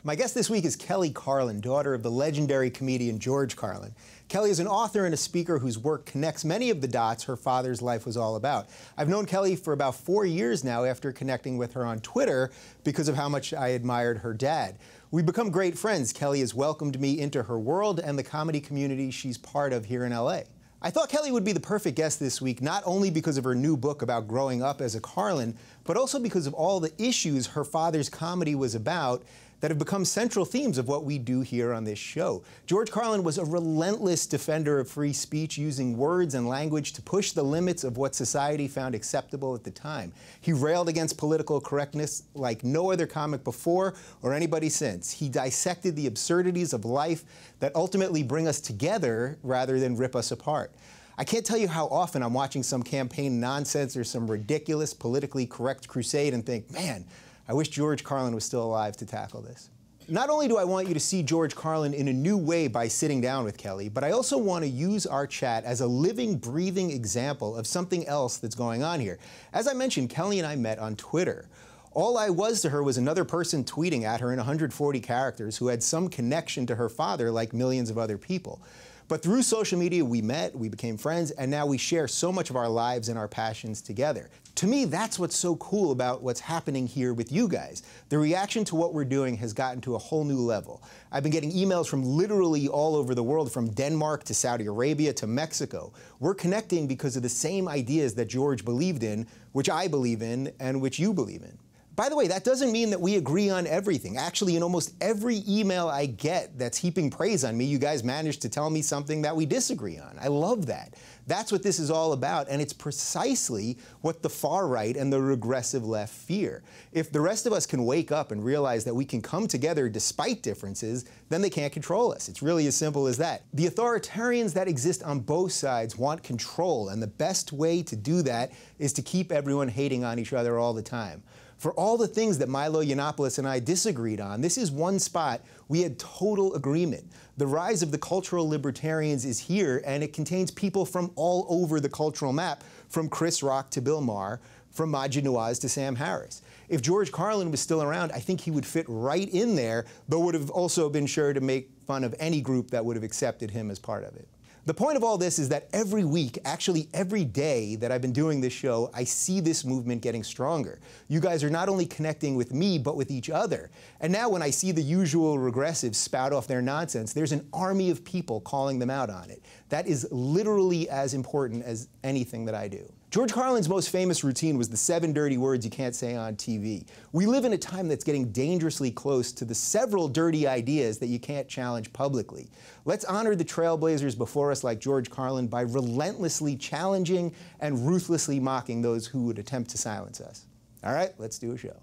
My guest this week is Kelly Carlin, daughter of the legendary comedian George Carlin. Kelly is an author and a speaker whose work connects many of the dots her father's life was all about. I've known Kelly for about 4 years now after connecting with her on Twitter because of how much I admired her dad. We've become great friends. Kelly has welcomed me into her world and the comedy community she's part of here in LA. I thought Kelly would be the perfect guest this week, not only because of her new book about growing up as a Carlin, but also because of all the issues her father's comedy was about that have become central themes of what we do here on this show. George Carlin was a relentless defender of free speech, using words and language to push the limits of what society found acceptable at the time. He railed against political correctness like no other comic before or anybody since. He dissected the absurdities of life that ultimately bring us together rather than rip us apart. I can't tell you how often I'm watching some campaign nonsense or some ridiculous politically correct crusade and think, man, I wish George Carlin was still alive to tackle this. Not only do I want you to see George Carlin in a new way by sitting down with Kelly, but I also want to use our chat as a living, breathing example of something else that's going on here. As I mentioned, Kelly and I met on Twitter. All I was to her was another person tweeting at her in 140 characters who had some connection to her father like millions of other people. But through social media, we met, we became friends, and now we share so much of our lives and our passions together. To me, that's what's so cool about what's happening here with you guys. The reaction to what we're doing has gotten to a whole new level. I've been getting emails from literally all over the world, from Denmark to Saudi Arabia to Mexico. We're connecting because of the same ideas that George believed in, which I believe in, and which you believe in. By the way, that doesn't mean that we agree on everything. Actually, in almost every email I get that's heaping praise on me, you guys manage to tell me something that we disagree on. I love that. That's what this is all about, and it's precisely what the far right and the regressive left fear. If the rest of us can wake up and realize that we can come together despite differences, then they can't control us. It's really as simple as that. The authoritarians that exist on both sides want control, and the best way to do that is to keep everyone hating on each other all the time. For all the things that Milo Yiannopoulos and I disagreed on, this is one spot we had total agreement. The rise of the cultural libertarians is here, and it contains people from all over the cultural map, from Chris Rock to Bill Maher, from Maajid Nawaz to Sam Harris. If George Carlin was still around, I think he would fit right in there, but would have also been sure to make fun of any group that would have accepted him as part of it. The point of all this is that every week, actually every day that I've been doing this show, I see this movement getting stronger. You guys are not only connecting with me, but with each other. And now when I see the usual regressives spout off their nonsense, there's an army of people calling them out on it. That is literally as important as anything that I do. George Carlin's most famous routine was the 7 dirty words you can't say on TV. We live in a time that's getting dangerously close to the several dirty ideas that you can't challenge publicly. Let's honor the trailblazers before us like George Carlin by relentlessly challenging and ruthlessly mocking those who would attempt to silence us. All right, let's do a show.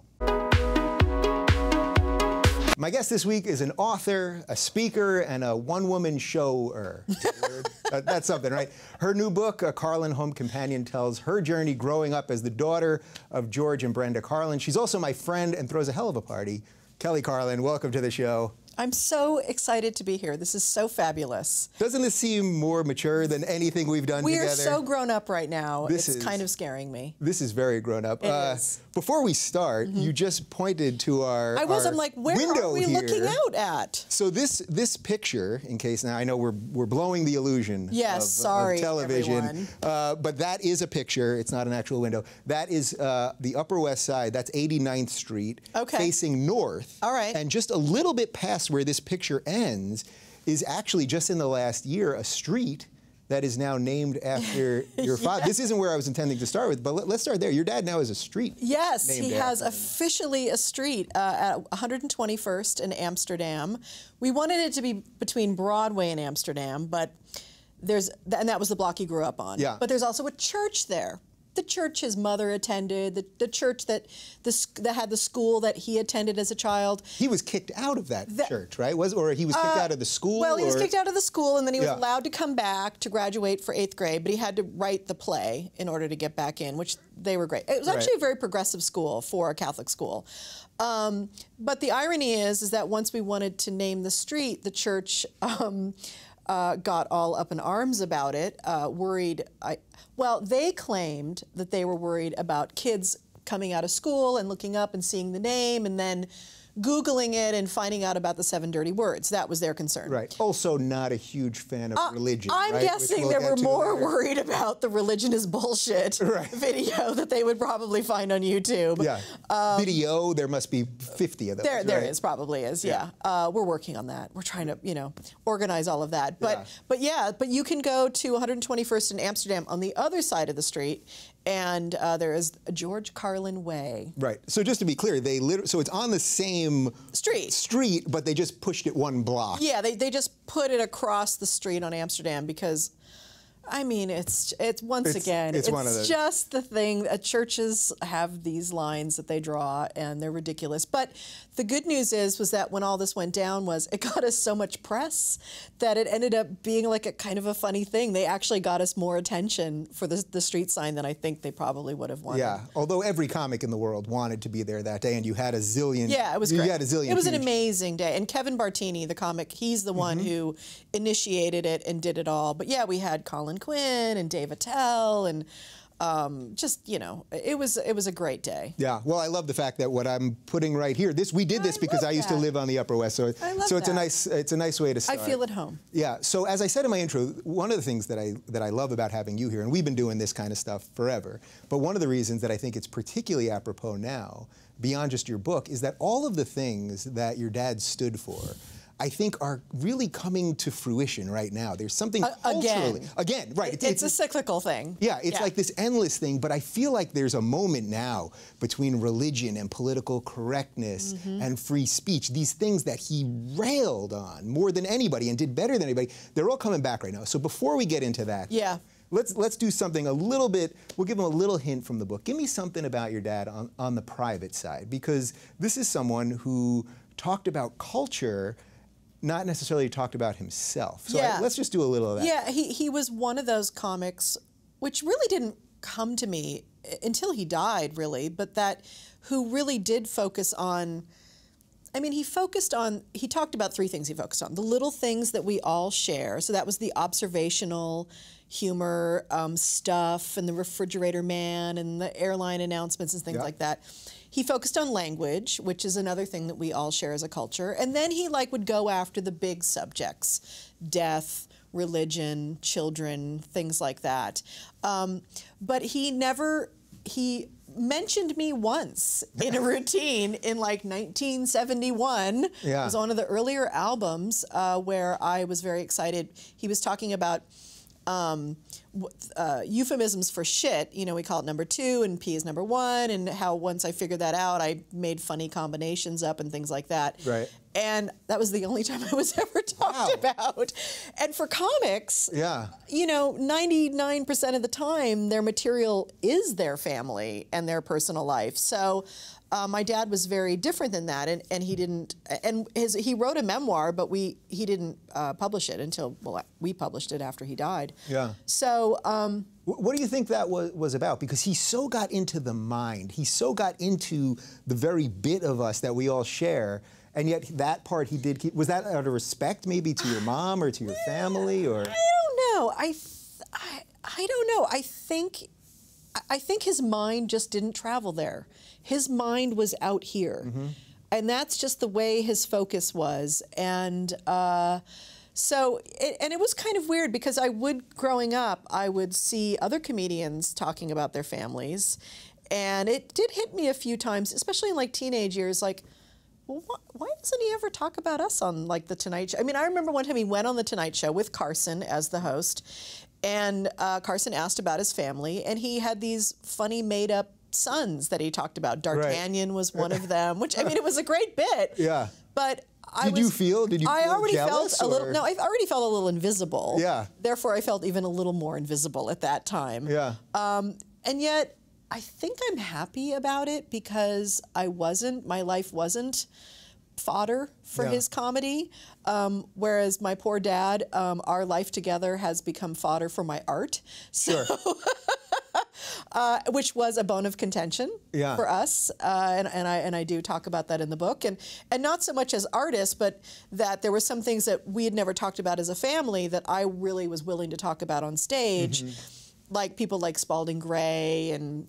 My guest this week is an author, a speaker, and a one-woman shower. That's something, right? Her new book, A Carlin Home Companion, tells her journey growing up as the daughter of George and Brenda Carlin. She's also my friend and throws a hell of a party. Kelly Carlin, welcome to the show. I'm so excited to be here. This is so fabulous. Doesn't this seem more mature than anything we've done together? We are so grown up right now. It's kind of scaring me. This is very grown up. It is. Before we start, you just pointed to our I'm like, where are we looking out at? So this picture, in case now I know we're blowing the illusion of television, but that is a picture. It's not an actual window. That is the Upper West Side. That's 89th Street, facing north. All right. And just a little bit past where this picture ends is actually just in the last year a street that is now named after your father. This isn't where I was intending to start with, but let's start there. Your dad now has a street. Yes, he has officially a street at 121st in Amsterdam. We wanted it to be between Broadway and Amsterdam, but and that was the block he grew up on. Yeah. But there's also a church there. The church his mother attended, the church that had the school that he attended as a child. He was kicked out of that church, right? Or he was kicked out of the school? Well, he was kicked out of the school, and then he was allowed to come back to graduate for 8th grade, but he had to write the play in order to get back in, which they were great. It was actually a very progressive school for a Catholic school. But the irony is that once we wanted to name the street, the church got all up in arms about it, well, they claimed that they were worried about kids coming out of school and looking up and seeing the name and then Googling it and finding out about the 7 dirty words. That was their concern. Right. Also not a huge fan of religion, I'm right? guessing they were more worried about the religion is bullshit video that they would probably find on YouTube. Yeah. Video, there must be 50 of those. There is, probably is, yeah. We're working on that. We're trying to, organize all of that. But you can go to 121st in Amsterdam on the other side of the street, and there is George Carlin Way. Right. So just to be clear, so it's on the same street, but they just pushed it 1 block. Yeah, they just put it across the street on Amsterdam because, I mean, it's one of those. It's just the thing. Churches have these lines that they draw, and they're ridiculous. But the good news was that when all this went down, it got us so much press that it ended up being like a kind of a funny thing. They actually got us more attention for the street sign than I think they probably would have wanted. Yeah, although every comic in the world wanted to be there that day, and you had a zillion. Yeah, it was great. You had a zillion. It was an amazing day. And Kevin Bartini, the comic, he's the one who initiated it and did it all. But yeah, we had Colin Quinn and Dave Attell and it was a great day. Yeah, well, I love the fact that what I'm putting right here, we did this because I used to live on the Upper West, so it's a nice way to start. I feel at home. Yeah. So as I said in my intro, one of the things that I love about having you here, and we've been doing this kind of stuff forever, but one of the reasons that I think it's particularly apropos now, beyond just your book, is that all of the things that your dad stood for, I think, are really coming to fruition right now. There's something culturally... Again, right. It's a cyclical thing. Yeah, it's like this endless thing, but I feel like there's a moment now between religion and political correctness and free speech, these things that he railed on more than anybody and did better than anybody, they're all coming back right now. So before we get into that, let's do something a little bit, we'll give him a little hint from the book. Give me something about your dad on the private side, because this is someone who talked about culture, not necessarily talked about himself. So let's just do a little of that. Yeah, he was one of those comics, which really didn't come to me until he died, really, but who really did focus on, he talked about 3 things he focused on. The little things that we all share. So that was the observational humor stuff and the refrigerator man and the airline announcements and things like that. He focused on language, which is another thing that we all share as a culture. And then he would go after the big subjects, death, religion, children, things like that. But he mentioned me once in a routine in 1971. It was one of the earlier albums where I was very excited. He was talking about euphemisms for shit. We call it number 2 and P is number 1, and how once I figured that out, I made funny combinations up and things like that. Right. And that was the only time I was ever talked about. And for comics, 99% of the time, their material is their family and their personal life. So my dad was very different than that, and he didn't. And he wrote a memoir, but he didn't publish it until we published it after he died. Yeah. So. What do you think that was about? Because he so got into the mind. He so got into the very bit of us that we all share. And yet that part he did keep. Was that out of respect maybe to your mom or to your family? Or I don't know. I don't know. I think his mind just didn't travel there. His mind was out here. And that's just the way his focus was. And so it was kind of weird because growing up, I would see other comedians talking about their families. And it did hit me a few times, especially in teenage years, well, why doesn't he ever talk about us on The Tonight Show? I remember one time he went on The Tonight Show with Carson as the host, and Carson asked about his family, and he had these funny made-up sons that he talked about. D'Artagnan was one of them, which, it was a great bit. Yeah. But Did you feel jealous? Felt a little. No, I already felt a little invisible. Yeah. Therefore, I felt even a little more invisible at that time. Yeah. And yet, I think I'm happy about it because my life wasn't fodder for his comedy, whereas my poor dad, our life together has become fodder for my art. So, which was a bone of contention for us, and I do talk about that in the book, and not so much as artists, but that there were some things that we had never talked about as a family that I really was willing to talk about on stage. Like people like Spalding Gray and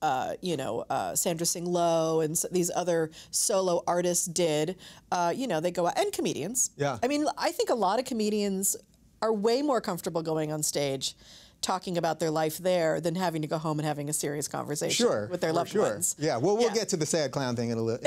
Sandra Singh Lowe and these other solo artists did. They go out, and comedians. Yeah. I mean, I think a lot of comedians are way more comfortable going on stage talking about their life there than having to go home and having a serious conversation with their loved ones. Yeah, well, we'll get to the sad clown thing in a little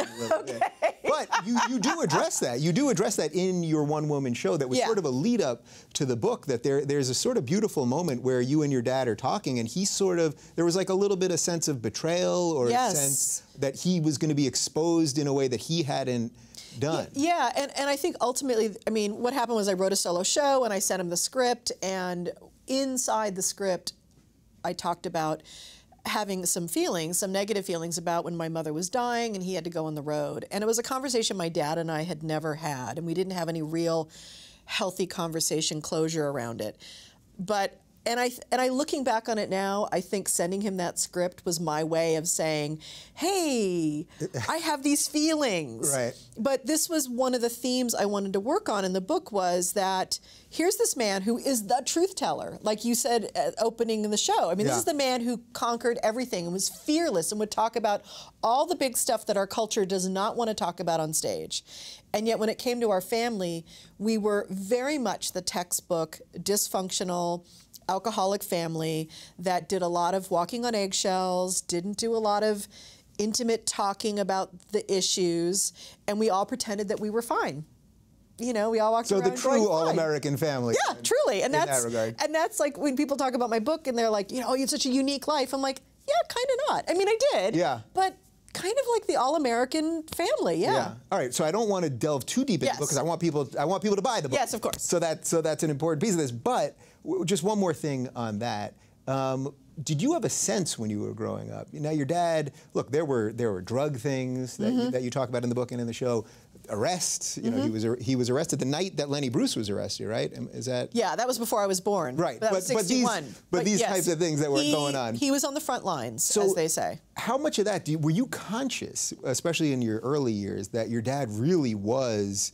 bit. But you do address that. You do address that in your one-woman show that was sort of a lead-up to the book, that there's a sort of beautiful moment where you and your dad are talking, and there was like a little bit of sense of betrayal, or a sense that he was going to be exposed in a way that he hadn't done. Yeah, and I think ultimately, I mean, what happened was I wrote a solo show, and I sent him the script, and inside the script, I talked about having some negative feelings about when my mother was dying and he had to go on the road. And it was a conversation my dad and I had never had, and we didn't have any real healthy conversation closure around it. And I looking back on it now, I think sending him that script was my way of saying, hey, I have these feelings. Right. But this was one of the themes I wanted to work on in the book, was that here's this man who is the truth teller, like you said at opening in the show. I mean, this is the man who conquered everything and was fearless and would talk about all the big stuff that our culture does not want to talk about on stage. And yet when it came to our family, we were very much the textbook, dysfunctional, alcoholic family that did a lot of walking on eggshells, didn't do a lot of intimate talking about the issues, and we all pretended that we were fine. We all walked around. So the true all-American family. Yeah, truly. And that regard. And that's like when people talk about my book and they're like, you have such a unique life. I'm like, yeah, kind of not. I mean, I did. Yeah. But kind of like the all-American family, yeah. All right, so I don't want to delve too deep into the book because I want people to buy the book. Yes, of course. So that's an important piece of this. But just one more thing on that. Did you have a sense when you were growing up? Now, your dad, look, there were drug things that you talk about in the book and in the show. Arrests, he was arrested the night that Lenny Bruce was arrested, right? Is that? Yeah, that was before I was born. Right, but that was 61. But these types of things that were going on. He was on the front lines, as they say. How much of that were you conscious, especially in your early years, that your dad really was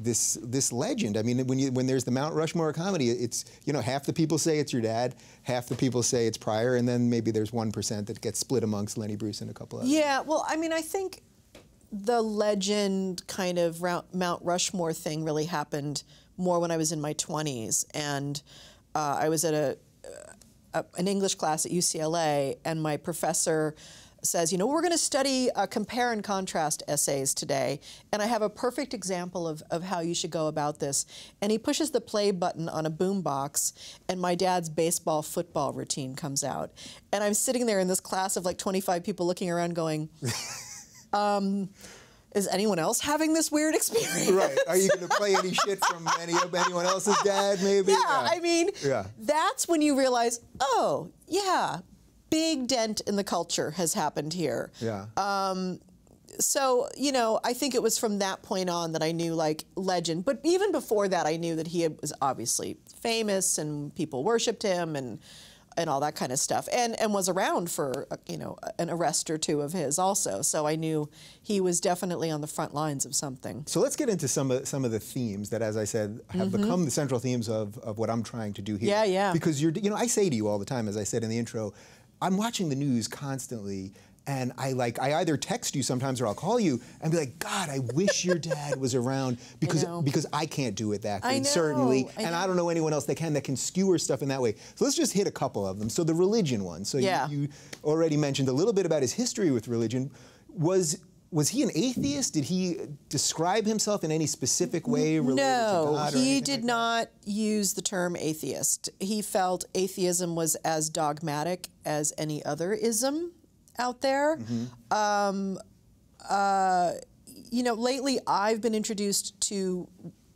this legend? I mean, when there's the Mount Rushmore of comedy, it's half the people say it's your dad, half the people say it's Pryor, and then maybe there's 1% that gets split amongst Lenny Bruce and a couple others. Yeah, well, I mean, I think the legend kind of Mount Rushmore thing really happened more when I was in my 20s, and I was at an English class at UCLA, and my professor says, we're going to study compare and contrast essays today, and I have a perfect example of how you should go about this. And he pushes the play button on a boombox, and my dad's baseball football routine comes out. And I'm sitting there in this class of like 25 people looking around going, is anyone else having this weird experience? Right. Are you going to play any shit from anyone else's dad, maybe? Yeah, I mean, that's when you realize, oh, yeah, big dent in the culture has happened here. Yeah. So, I think it was from that point on that I knew, like, legend. But even before that, I knew that he was obviously famous and people worshipped him and all that kind of stuff, and was around for, an arrest or two of his also. So I knew he was definitely on the front lines of something. So let's get into some of the themes that, as I said, have become the central themes of what I'm trying to do here. Yeah, yeah. Because I say to you all the time, as I said in the intro, I'm watching the news constantly, and I either text you sometimes or I'll call you and be like, God, I wish your dad was around because I can't do it that good, certainly, and I don't know anyone else that can skewer stuff in that way. So let's just hit a couple of them. So the religion one. So you already mentioned a little bit about his history with religion. Was he an atheist? Did he describe himself in any specific way related to God? No, he did not use the term atheist. He felt atheism was as dogmatic as any other ism out there. Lately I've been introduced to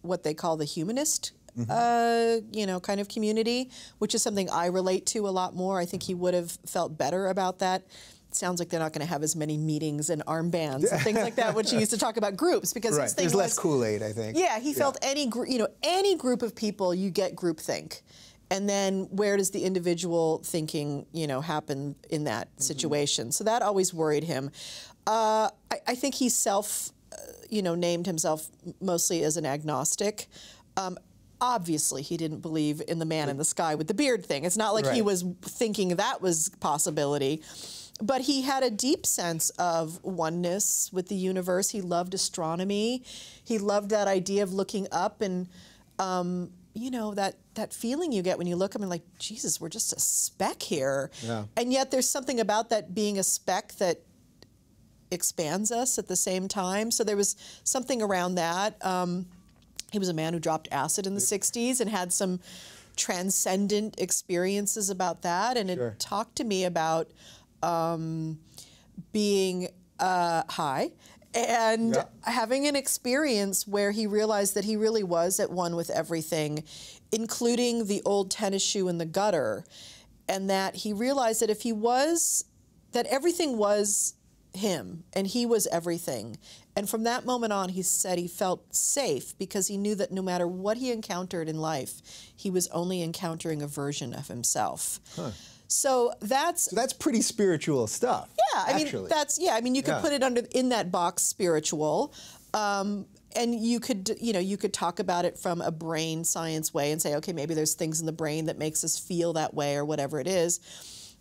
what they call the humanist, kind of community, which is something I relate to a lot more. I think he would have felt better about that. It sounds like they're not going to have as many meetings and armbands and things like that, which he used to talk about groups, because his thing There's less Kool-Aid, I think. Yeah, he felt any group of people, you get groupthink. And then where does the individual thinking, happen in that situation? So that always worried him. I think he named himself mostly as an agnostic. Obviously, he didn't believe in the man in the sky with the beard thing. It's not like he was thinking that was a possibility. But he had a deep sense of oneness with the universe. He loved astronomy. He loved that idea of looking up and, you know, that feeling you get when you look up and like, Jesus, we're just a speck here. Yeah. And yet there's something about that being a speck that expands us at the same time. So there was something around that. He was a man who dropped acid in the 60s and had some transcendent experiences about that. And it talked to me about being high and having an experience where he realized that he really was at one with everything, including the old tennis shoe in the gutter, and that he realized that if he was, that everything was him and he was everything. And from that moment on, he said he felt safe because he knew that no matter what he encountered in life, he was only encountering a version of himself. Huh. So that's pretty spiritual stuff. Yeah, I mean you could put it in that box, spiritual, and you could talk about it from a brain science way and say, okay, maybe there's things in the brain that makes us feel that way or whatever it is.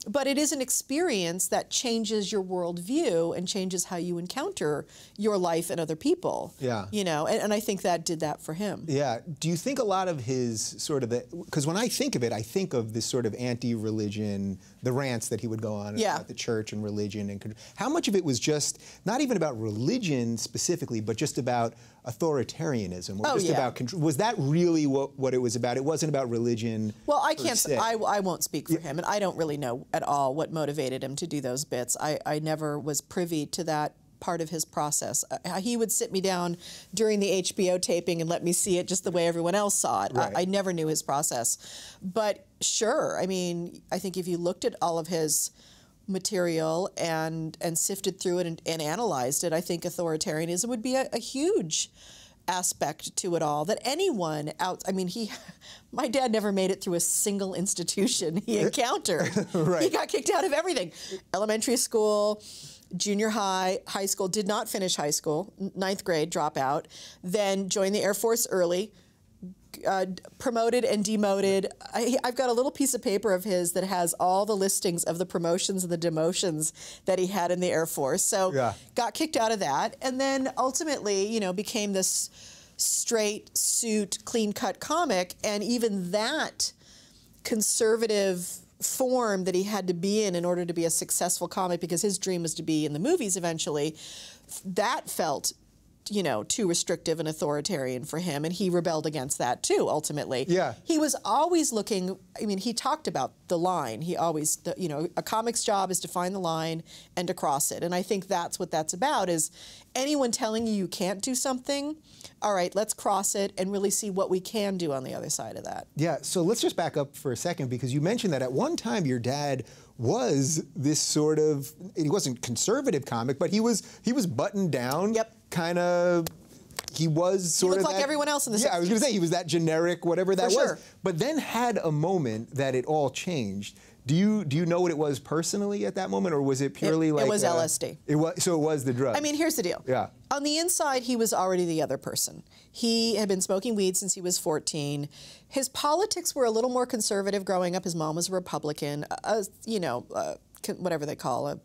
But it is an experience that changes your worldview and changes how you encounter your life and other people. Yeah. You know, and I think that did that for him. Yeah. Do you think a lot of his sort of because when I think of it, I think of this sort of anti-religion, the rants that he would go on about the church and religion. And how much of it was just not even about religion specifically, but just about authoritarianism, or just about control? Was that really what it was about? It wasn't about religion. Well, I can't. I won't speak for him, and I don't really know at all what motivated him to do those bits. I never was privy to that part of his process. He would sit me down during the HBO taping and let me see it just the way everyone else saw it. Right. I never knew his process, but sure. I mean, I think if you looked at all of his material and sifted through it and analyzed it, I think authoritarianism would be a huge aspect to it all. That anyone out, I mean, my dad never made it through a single institution he encountered. Right. He got kicked out of everything. Elementary school, junior high, high school, did not finish high school, 9th grade, dropout, then joined the Air Force early, promoted and demoted. I've got a little piece of paper of his that has all the listings of the promotions and the demotions that he had in the Air Force. So got kicked out of that, and then ultimately, you know, became this straight suit, clean-cut comic, and even that conservative form that he had to be in order to be a successful comic, because his dream was to be in the movies eventually, that felt, you know, too restrictive and authoritarian for him, and he rebelled against that too, ultimately. Yeah. He was always looking, I mean, he talked about the line. He always, you know, a comic's job is to find the line and to cross it, and I think that's what that's about, is anyone telling you you can't do something, all right, let's cross it and really see what we can do on the other side of that. Yeah, so let's just back up for a second, because you mentioned that at one time your dad was this sort of, he wasn't conservative comic, but he was buttoned down. Yep. Kind of, he was sort of like everyone else in the 60s. Yeah, I was going to say he was that generic, whatever that was. But then had a moment that it all changed. Do you know what it was personally at that moment, or was it purely like? It was LSD. So it was the drug. I mean, here's the deal. Yeah. On the inside, he was already the other person. He had been smoking weed since he was 14. His politics were a little more conservative growing up. His mom was a Republican. You know. Whatever they call a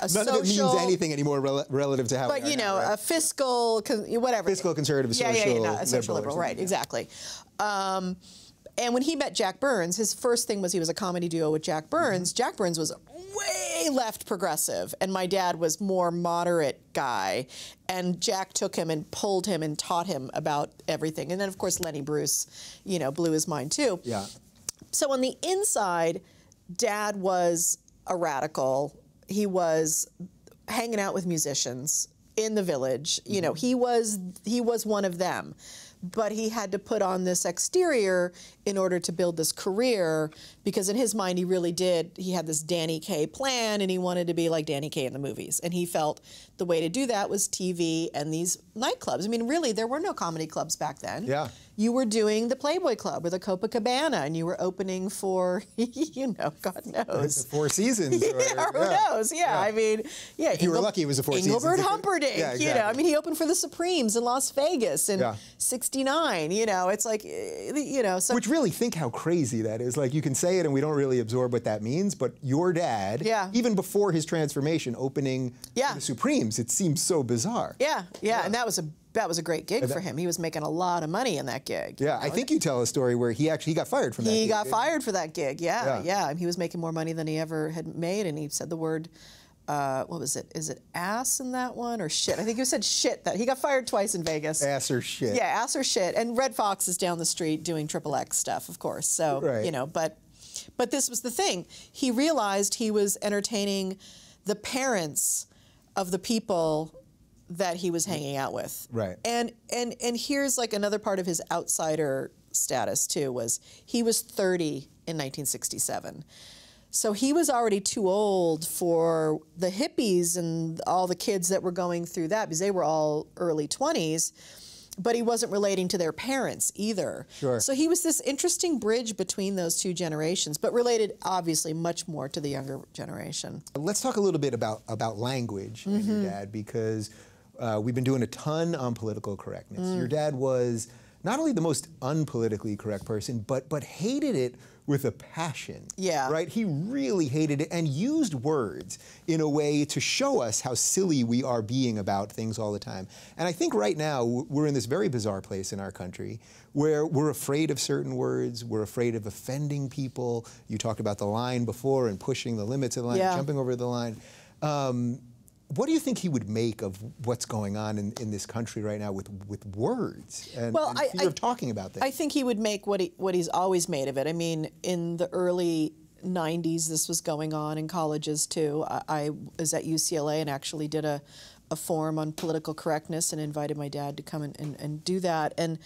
None social, of it means anything anymore relative to how. But you know, a fiscal, whatever. Fiscal conservative, social liberal, right? Exactly. And when he met Jack Burns, his first thing was he was a comedy duo with Jack Burns. Mm-hmm. Jack Burns was way left progressive, and my dad was more moderate guy. And Jack took him and pulled him and taught him about everything. And then, of course, Lenny Bruce, you know, blew his mind too. Yeah. So on the inside, Dad was a radical. He was hanging out with musicians in the village. You know, he was one of them. But he had to put on this exterior in order to build this career, because in his mind he really did. He had this Danny Kaye plan, and he wanted to be like Danny Kaye in the movies. And he felt the way to do that was TV and these nightclubs. I mean, really, there were no comedy clubs back then. Yeah. You were doing the Playboy Club or the Copacabana, and you were opening for, you know, God knows. The Four Seasons. Who knows? Yeah, I mean, yeah. If you were lucky, it was the Four Seasons. Engelbert Humperdinck, you know. I mean, he opened for the Supremes in Las Vegas in '69. 69, you know, it's like, you know. So, which really, think how crazy that is. Like, you can say it and we don't really absorb what that means, but your dad, even before his transformation, opening the Supremes, it seems so bizarre. And that was a great gig for him. He was making a lot of money in that gig. Yeah, I think you tell a story where he got fired from that gig. He got fired for that gig, and he was making more money than he ever had made, and he said the word, what was it? Is it ass in that one, or shit? I think he said shit. That he got fired twice in Vegas. Ass or shit. Yeah, ass or shit. And Red Fox is down the street doing XXX stuff, of course. So, you know, but this was the thing. He realized he was entertaining the parents of the people that he was hanging out with. Right. And here's like another part of his outsider status too, was he was 30 in 1967. So he was already too old for the hippies and all the kids that were going through that, because they were all early 20s, but he wasn't relating to their parents either. Sure. So he was this interesting bridge between those two generations, but related obviously much more to the younger generation. Let's talk a little bit about language and your dad, because we've been doing a ton on political correctness. Your dad was not only the most unpolitically correct person, but hated it with a passion. Yeah. Right? He really hated it and used words in a way to show us how silly we are being about things all the time. And I think right now we're in this very bizarre place in our country where we're afraid of certain words, we're afraid of offending people. You talked about the line before and pushing the limits of the line, jumping over the line. What do you think he would make of what's going on in this country right now with words and fear of talking about things? I think he would make what he's always made of it. I mean, in the early 90s, this was going on in colleges too. I was at UCLA and actually did a forum on political correctness and invited my dad to come and do that. And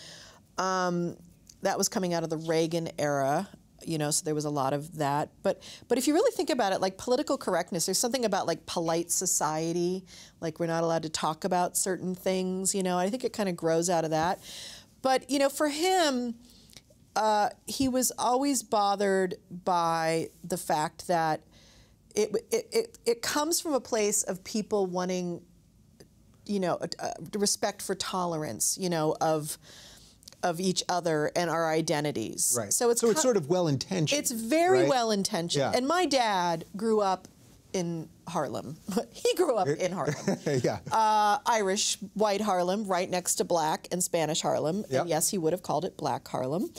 that was coming out of the Reagan era. You know, so there was a lot of that. But if you really think about it, like political correctness, there's something about like polite society, like we're not allowed to talk about certain things, you know. I think it kind of grows out of that. But, you know, for him, he was always bothered by the fact that it comes from a place of people wanting, you know, respect for tolerance, you know, of each other and our identities. Right. So it's sort of well-intentioned. It's very right? well-intentioned. Yeah. And my dad grew up in Harlem. He grew up in Harlem. Irish, white Harlem, right next to black and Spanish Harlem. Yep. And yes, he would have called it Black Harlem.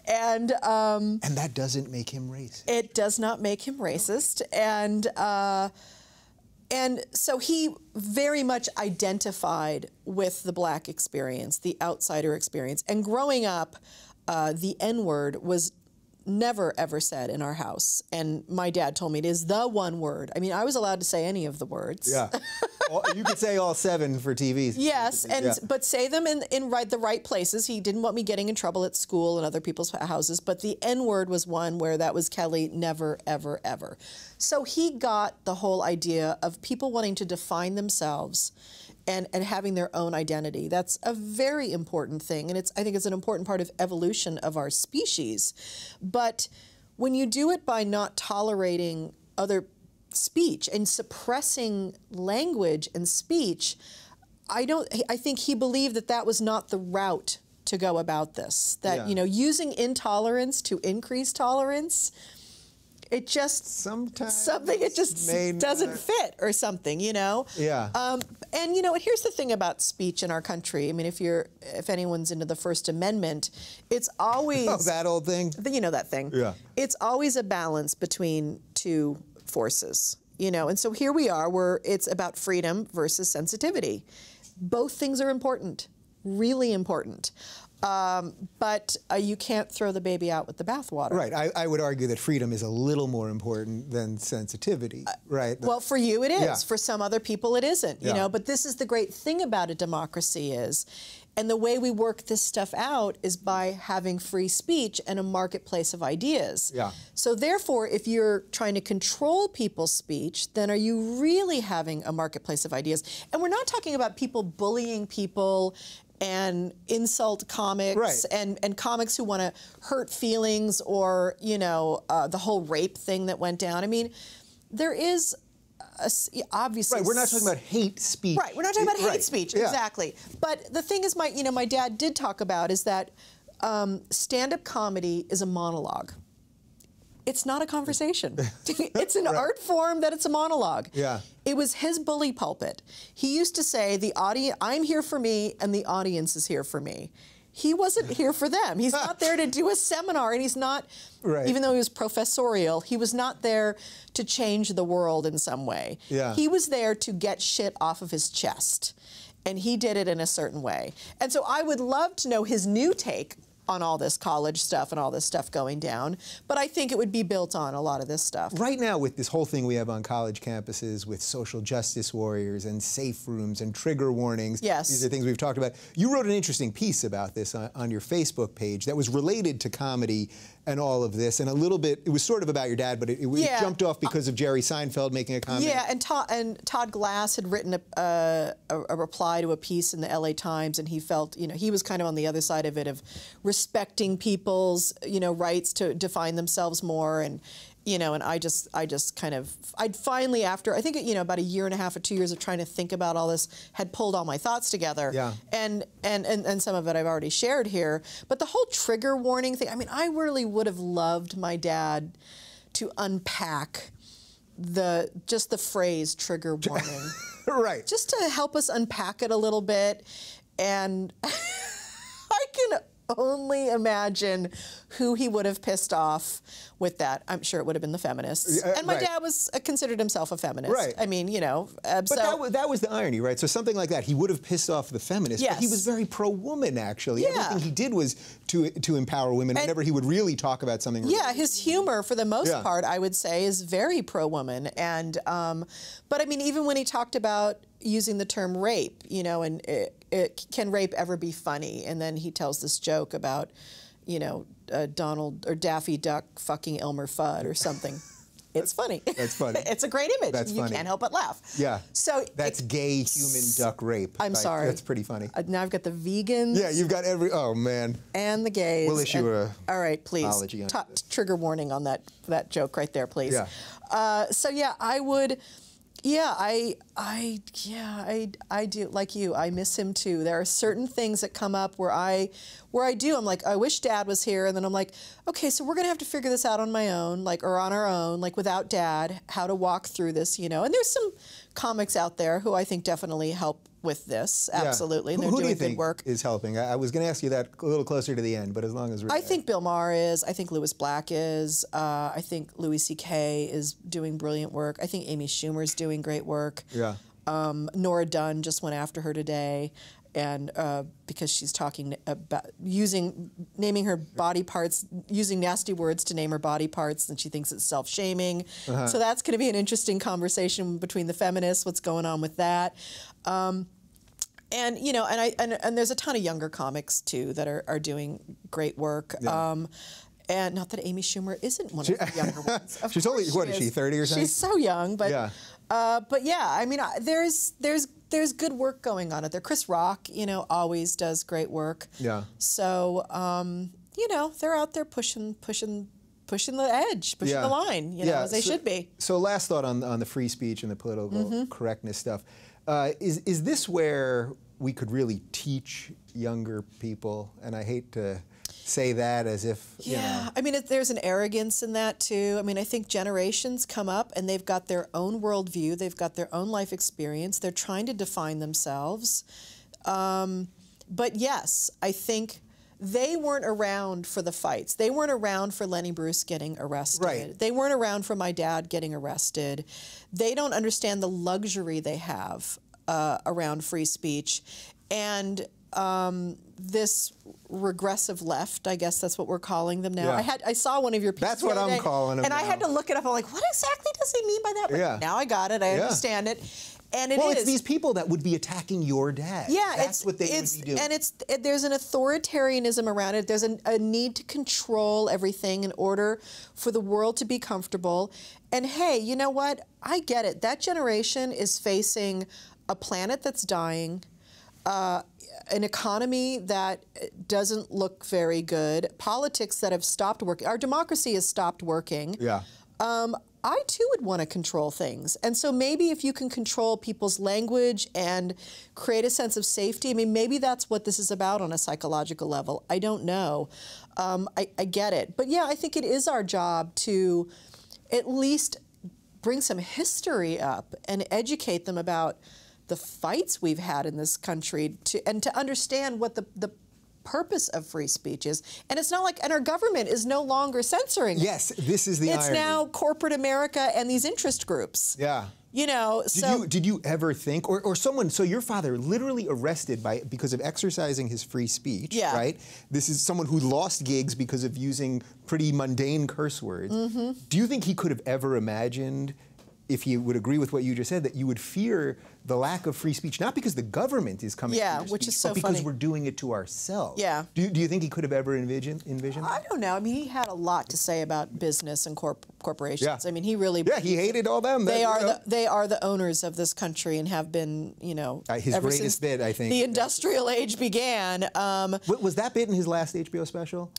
And that doesn't make him racist. It does not make him racist. And so he very much identified with the black experience, the outsider experience. And growing up, the N-word was never, ever said in our house. And my dad told me it is the one word. I mean, I was allowed to say any of the words. Yeah. You could say all 7 for TV. Yes, but say them in the right places. He didn't want me getting in trouble at school and other people's houses, but the N-word was one where that was Kelly, never, ever, ever. So he got the whole idea of people wanting to define themselves and having their own identity. That's a very important thing, and I think it's an important part of evolution of our species. But when you do it by not tolerating other speech and suppressing language and speech, I think he believed that was not the route to go about this. That, you know, using intolerance to increase tolerance, it just doesn't fit or something, you know. Yeah. And you know, and here's the thing about speech in our country. I mean, if anyone's into the First Amendment, it's always that old thing. You know that thing. Yeah. It's always a balance between two forces, you know. And so here we are, where it's about freedom versus sensitivity. Both things are important, really important. But you can't throw the baby out with the bathwater. Right. I would argue that freedom is a little more important than sensitivity, right? Well, for you it is. Yeah. For some other people it isn't, you know. But this is the great thing about a democracy and the way we work this stuff out is by having free speech and a marketplace of ideas. Yeah. So therefore, if you're trying to control people's speech, then are you really having a marketplace of ideas? And we're not talking about people bullying people and insult comics, right, and comics who want to hurt feelings, or, you know, the whole rape thing that went down. I mean, there is obviously. Right, we're not talking about hate speech. Right, we're not talking about hate speech, yeah. exactly. But the thing is, my dad did talk about is that stand-up comedy is a monologue. It's not a conversation. It's an art form that it's a monologue. Yeah. It was his bully pulpit. He used to say, the audience, I'm here for me and the audience is here for me. He wasn't here for them. He's not there to do a seminar, and he's not, even though he was professorial, he was not there to change the world in some way. Yeah. He was there to get shit off of his chest, and he did it in a certain way. And so I would love to know his new take on all this college stuff and all this stuff going down, but I think it would be built on a lot of this stuff. Right now, with this whole thing we have on college campuses with social justice warriors and safe rooms and trigger warnings, these are things we've talked about. You wrote an interesting piece about this on your Facebook page that was related to comedy and all of this, and a little bit, it was sort of about your dad, but it jumped off because of Jerry Seinfeld making a comment. Yeah, and Todd Glass had written a reply to a piece in the LA Times, and he felt, he was kind of on the other side of it, of respecting people's, rights to define themselves more, and and I just kind of, I'd finally, after, I think, about a year and a half or 2 years of trying to think about all this, had pulled all my thoughts together. Yeah. And some of it I've already shared here. But the whole trigger warning thing, I mean, I really would have loved my dad to unpack just the phrase trigger warning. Right. Just to help us unpack it a little bit. And I can only imagine who he would have pissed off with that. I'm sure it would have been the feminists. And my dad was considered himself a feminist. Right. I mean, But that was the irony, right? So something like that, he would have pissed off the feminists, but he was very pro-woman, actually. Yeah. Everything he did was to empower women whenever he would really talk about something. Yeah, his humor, for the most part, I would say, is very pro-woman. And, but I mean, even when he talked about using the term rape, and can rape ever be funny? And then he tells this joke about, Donald or Daffy Duck fucking Elmer Fudd or something. It's funny. That's funny. It's a great image. That's funny. You can't help but laugh. Yeah. So that's gay human duck rape. I'm sorry. That's pretty funny. Now I've got the vegans. Yeah, you've got oh man. And the gays. We'll issue all right, please. Apology on trigger warning on that joke right there, please. Yeah. So yeah, I would. Yeah, I do, like you, I miss him too. There are certain things that come up where I'm like, I wish Dad was here, and then I'm like, okay, so we're gonna have to figure this out on my own, or on our own, without Dad, how to walk through this, And there's some comics out there who I think definitely help with this, absolutely, and they're doing good work. Who do you think is helping? I was going to ask you that a little closer to the end, but as long as we're... I think Bill Maher is. I think Louis Black is. I think Louis C.K. is doing brilliant work. I think Amy Schumer's doing great work. Yeah. Nora Dunn just went after her today, and because she's talking about naming her body parts, using nasty words to name her body parts, and she thinks it's self-shaming. So that's going to be an interesting conversation between the feminists. What's going on with that? And there's a ton of younger comics too that are doing great work. Yeah. And not that Amy Schumer isn't one of the younger ones. She's only, what is she, 30 or something? She's so young, but yeah. I mean, there's good work going on out there. Chris Rock, always does great work. Yeah. So, they're out there pushing the edge, pushing the line, as they should be. So last thought on the free speech and the political correctness stuff. Is this where we could really teach younger people? And I hate to say that as if, I mean, there's an arrogance in that, too. I mean, I think generations come up and they've got their own worldview. They've got their own life experience. They're trying to define themselves. But yes, I think they weren't around for the fights. They weren't around for Lenny Bruce getting arrested. Right. They weren't around for my dad getting arrested. They don't understand the luxury they have around free speech. And this regressive left, I guess that's what we're calling them now. Yeah. I saw one of your pieces. That's what I'm calling them and now. I had to look it up. I'm like, what exactly does he mean by that? But now I got it. I understand it. And it's these people that would be attacking your dad. Yeah, that's what they would be doing. And there's an authoritarianism around it. There's a need to control everything in order for the world to be comfortable. And hey, you know what? I get it. That generation is facing a planet that's dying, an economy that doesn't look very good, politics that have stopped working. Our democracy has stopped working. Yeah. I too would want to control things. And so maybe if you can control people's language and create a sense of safety, I mean, maybe that's what this is about on a psychological level. I don't know. I get it. But yeah, I think it is our job to at least bring some history up and educate them about the fights we've had in this country and to understand what the purpose of free speech is. And it's not like, and our government is no longer censoring it. Yes, this is the irony. It's now corporate America and these interest groups. Yeah. You know, Did you ever think, or someone, so your father literally arrested because of exercising his free speech, right? This is someone who lost gigs because of using pretty mundane curse words. Do you think he could have ever imagined, if he would agree with what you just said, that you would fear the lack of free speech, not because the government is coming for your which speech, is so but because funny. we're doing it to ourselves? Yeah. Do you think he could have ever envisioned? I don't know. I mean, he had a lot to say about business and corporations. Yeah. I mean, he really... Yeah, he hated all them. They are the owners of this country and have been, you know, his ever greatest since bit, I think. the industrial age began. Was that bit in his last HBO special?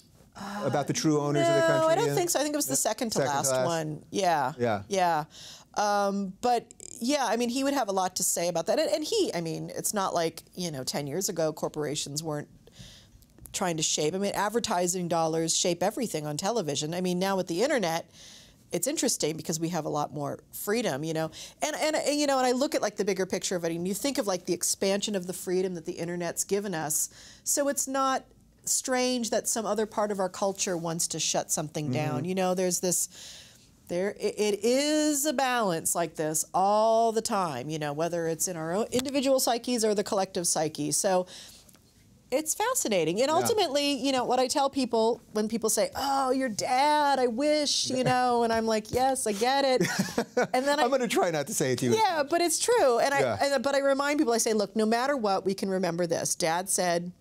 About the true owners of the country? No, I don't think so. I think it was the second to last one. Yeah. But yeah, I mean, he would have a lot to say about that. And I mean, it's not like, you know, 10 years ago, corporations weren't trying to shape. I mean, advertising dollars shape everything on television. I mean, now with the internet, it's interesting because we have a lot more freedom, you know. And you know, and I look at like the bigger picture of it, and you think of like the expansion of the freedom that the internet's given us. So it's not strange that some other part of our culture wants to shut something down. You know, there's this, it is a balance like this all the time, you know, whether it's in our own individual psyches or the collective psyche. So it's fascinating. And ultimately, you know, what I tell people when people say, oh, your dad, I wish, you know, and I'm like, yes, I get it. And then I'm going to try not to say it to you. Yeah, but it's true. And but I remind people, I say, look, no matter what, we can remember this. Dad said,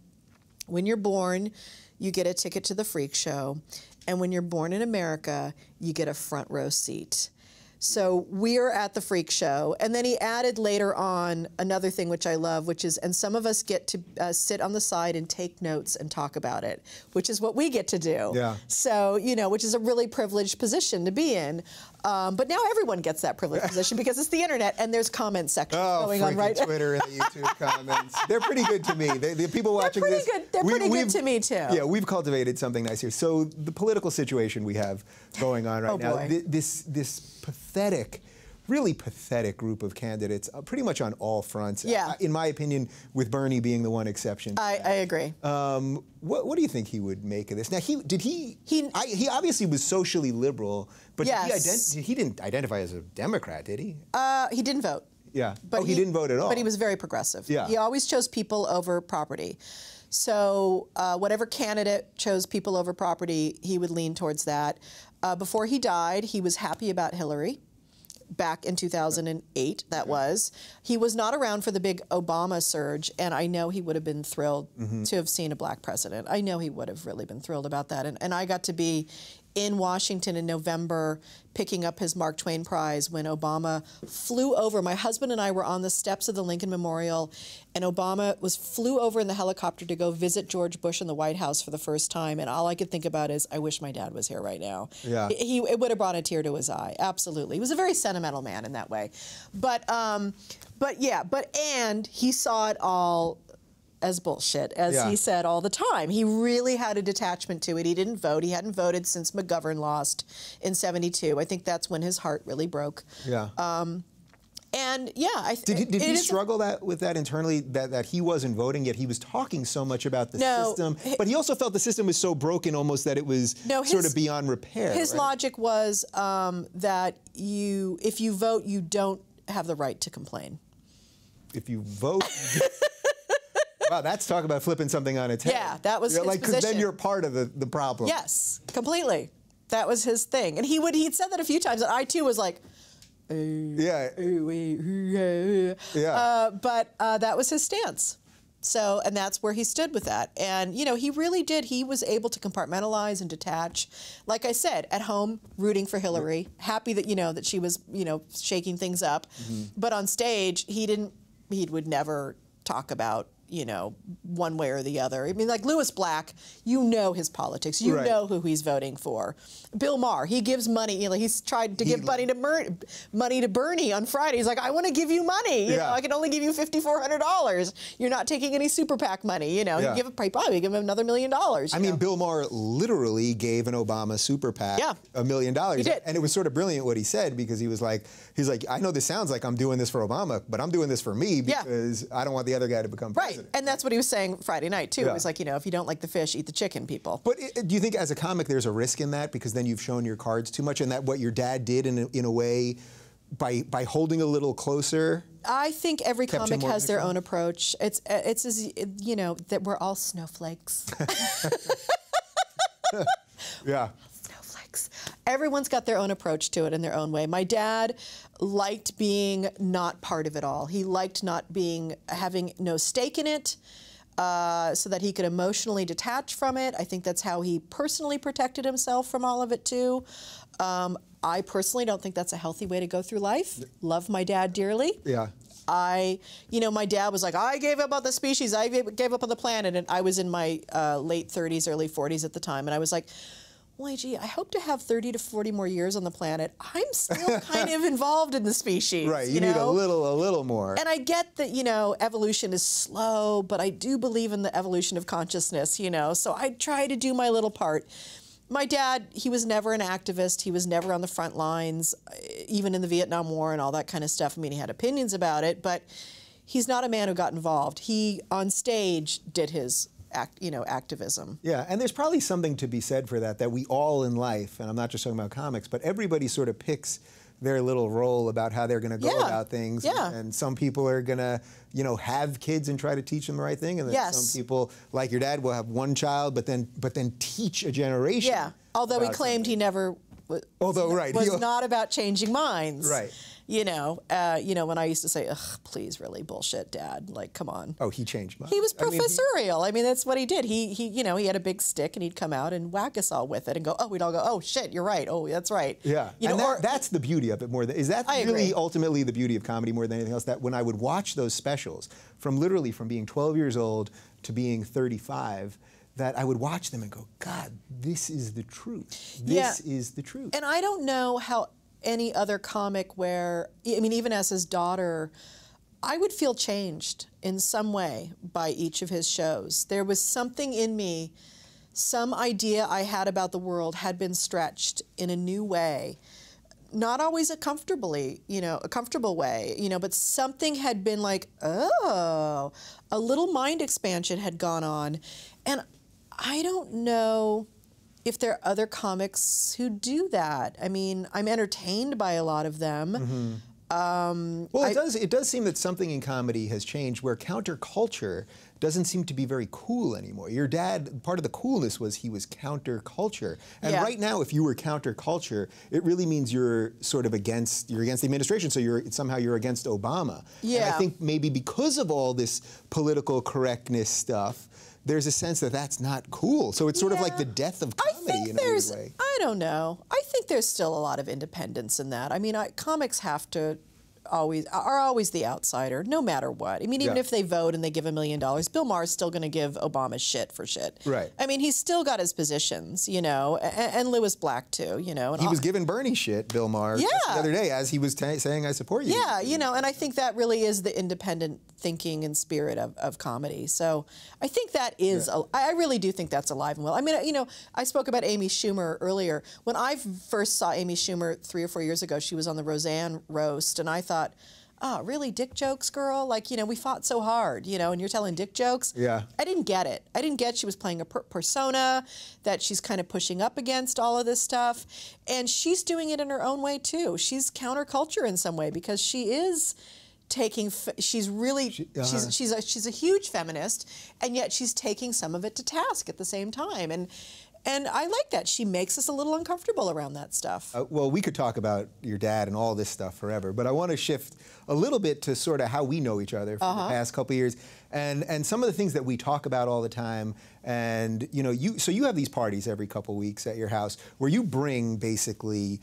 when you're born, you get a ticket to the freak show. And when you're born in America, you get a front row seat. So we're at the freak show. And then he added later on another thing which I love, which is, and some of us get to sit on the side and take notes and talk about it, which is what we get to do. Yeah. So, you know, which is a really privileged position to be in. But now everyone gets that privileged position because it's the internet and there's comment sections going on right now. Twitter and the YouTube comments. They're pretty good to me. The people watching this. They're pretty good to me too. Yeah, we've cultivated something nice here. So the political situation we have going on right now, this pathetic, really pathetic group of candidates, pretty much on all fronts. Yeah. In my opinion, with Bernie being the one exception. I agree. What do you think he would make of this? Now, he obviously was socially liberal, but he didn't identify as a Democrat, did he? He didn't vote. Yeah. But he didn't vote at all. But he was very progressive. Yeah. He always chose people over property. So whatever candidate chose people over property, he would lean towards that. Before he died, he was happy about Hillary. Back in 2008, that was. He was not around for the big Obama surge, and I know he would have been thrilled to have seen a black president. I know he would have really been thrilled about that. And I got to be in Washington in November picking up his Mark Twain Prize when Obama flew over. My husband and I were on the steps of the Lincoln Memorial, and Obama flew over in the helicopter to go visit George Bush in the White House for the first time. And all I could think about is, I wish my dad was here right now. Yeah. It would have brought a tear to his eye. Absolutely. He was a very sentimental man in that way. But he saw it all as bullshit, as he said all the time. He really had a detachment to it. He didn't vote. He hadn't voted since McGovern lost in '72. I think that's when his heart really broke. Yeah. And yeah, did he struggle with that internally, that he wasn't voting, yet he was talking so much about the system, but he also felt the system was so broken almost that it was sort of beyond repair. His logic was that if you vote, you don't have the right to complain. If you vote. Wow, that's talk about flipping something on its head. Yeah, that was his position. Because then you're part of the problem. Yes, completely. That was his thing, and he'd said that a few times. And I too was like, but that was his stance. So, and that's where he stood with that. And you know, he really did. He was able to compartmentalize and detach. Like I said, at home, rooting for Hillary, happy that that she was shaking things up. But on stage, he would never talk about you know, one way or the other. I mean, like Louis Black, you know his politics. You know who he's voting for. Bill Maher, he gives money. You know, he's tried to give money to Bernie on Friday. He's like, I want to give you money. You know, I can only give you $5,400. You're not taking any super PAC money. You know, he'd probably give him another $1 million. I mean, Bill Maher literally gave an Obama super PAC $1 million. He did. And it was sort of brilliant what he said, because he was like, I know this sounds like I'm doing this for Obama, but I'm doing this for me because I don't want the other guy to become president. And that's what he was saying Friday night, too. It was like, you know, if you don't like the fish, eat the chicken, people. But do you think as a comic there's a risk in that, because then you've shown your cards too much, and that what your dad did in a way by holding a little closer? I think every comic has their own approach. It's as, you know, that we're all snowflakes. Yeah. Snowflakes. Everyone's got their own approach to it in their own way. My dad liked being not part of it all. He liked having no stake in it, so that he could emotionally detach from it. I think that's how he personally protected himself from all of it too. I personally don't think that's a healthy way to go through life. Love my dad dearly. Yeah. You know, my dad was like, I gave up on the species, I gave up on the planet, and I was in my late 30s, early 40s at the time, and I was like, well, gee, I hope to have 30 to 40 more years on the planet. I'm still kind of involved in the species. Right, you need a little more. And I get that, you know, evolution is slow, but I do believe in the evolution of consciousness, you know, so I try to do my little part. My dad, he was never an activist. He was never on the front lines, even in the Vietnam War and all that kind of stuff. I mean, he had opinions about it, but he's not a man who got involved. He, on stage, did his activism. Yeah, and there's probably something to be said for that we all in life, and I'm not just talking about comics, but everybody sort of picks their little role about how they're going to go about things. And some people are going to, you know, have kids and try to teach them the right thing, and then some people, like your dad, will have one child, but then teach a generation. Yeah, although he claimed he never was not about changing minds. Right. You know, when I used to say, ugh, please, really, bullshit, Dad. Like, come on. Oh, he changed minds. He was professorial. I mean, that's what he did. You know, he had a big stick, and he'd come out and whack us all with it and go, oh, we'd all go, oh, shit, you're right. Oh, that's right. Yeah. You know, that's the beauty of it more than, is that really ultimately the beauty of comedy more than anything else? That when I would watch those specials, from being 12 years old to being 35, that I would watch them and go, God, this is the truth. This is the truth. And I don't know how any other comic where, I mean, even as his daughter, I would feel changed in some way by each of his shows. There was something in me, some idea I had about the world had been stretched in a new way. Not always a comfortable way, you know, but something had been like, oh, a little mind expansion had gone on. And I don't know if there are other comics who do that. I mean, I'm entertained by a lot of them. Well, it does seem that something in comedy has changed, where counterculture doesn't seem to be very cool anymore. Your dad, part of the coolness was he was counterculture. And right now, if you were counterculture, it really means you're sort of against the administration, so somehow you're against Obama. Yeah. And I think maybe because of all this political correctness stuff, there's a sense that that's not cool. So it's sort of like the death of comedy in a weird way. I don't know. I think there's still a lot of independence in that. I mean, comics are always the outsider, no matter what. I mean, even if they vote and they give $1 million, Bill Maher's still going to give Obama shit for shit. Right. I mean, he's still got his positions, you know, and Louis Black too, you know. And he was giving Bernie shit, Bill Maher, just the other day, as he was saying, I support you. Yeah, you know, and I think that really is the independent thinking and spirit of comedy. So I think that is, I really do think that's alive and well. I mean, you know, I spoke about Amy Schumer earlier. When I first saw Amy Schumer 3 or 4 years ago, she was on the Roseanne roast, and I thought, oh, really, dick jokes, girl? Like, you know, we fought so hard, you know, and you're telling dick jokes? Yeah. I didn't get it. I didn't get she was playing a persona, that she's kind of pushing up against all of this stuff. And she's doing it in her own way, too. She's counterculture in some way, because she is taking, she's a huge feminist, and yet she's taking some of it to task at the same time. And I like that. She makes us a little uncomfortable around that stuff. Well, we could talk about your dad and all this stuff forever, but I want to shift a little bit to sort of how we know each other for the past couple of years, and some of the things that we talk about all the time. And you know, so you have these parties every couple of weeks at your house where you bring basically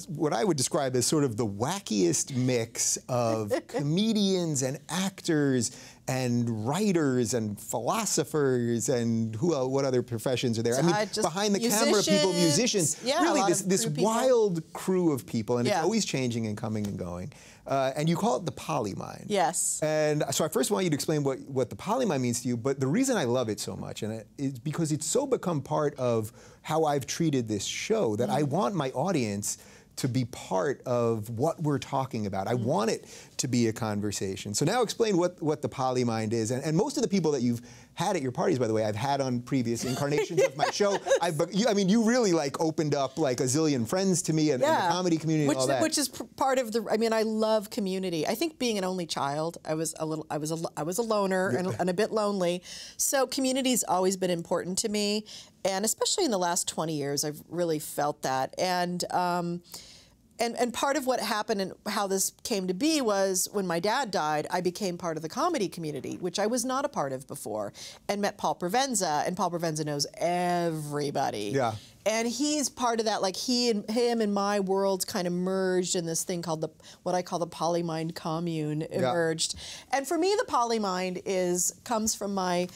what I would describe as sort of the wackiest mix of comedians and actors and writers and philosophers and what other professions are there? I mean, behind the camera people, musicians. Yeah, really, this wild crew of people, and it's always changing and coming and going. And you call it the polymind. Yes. And so I first want you to explain what the polymind means to you, but the reason I love it so much is because it's so become part of how I've treated this show that I want my audience to be part of what we're talking about. I want it to be a conversation. So now explain what the polymind is. And most of the people that you've had at your parties, by the way, I've had on previous incarnations of my show. I mean, you really like opened up like a zillion friends to me and the comedy community and all that. Which is part of the. I mean, I love community. I think being an only child, I was a loner and a bit lonely. So community's always been important to me, and especially in the last 20 years, I've really felt that. And part of what happened and how this came to be was when my dad died, I became part of the comedy community, which I was not a part of before, and met Paul Provenza, and Paul Provenza knows everybody. Yeah. And he's part of that, like him and my worlds kind of merged in this thing called what I call the polymind commune emerged. Yeah. And for me, the polymind comes from my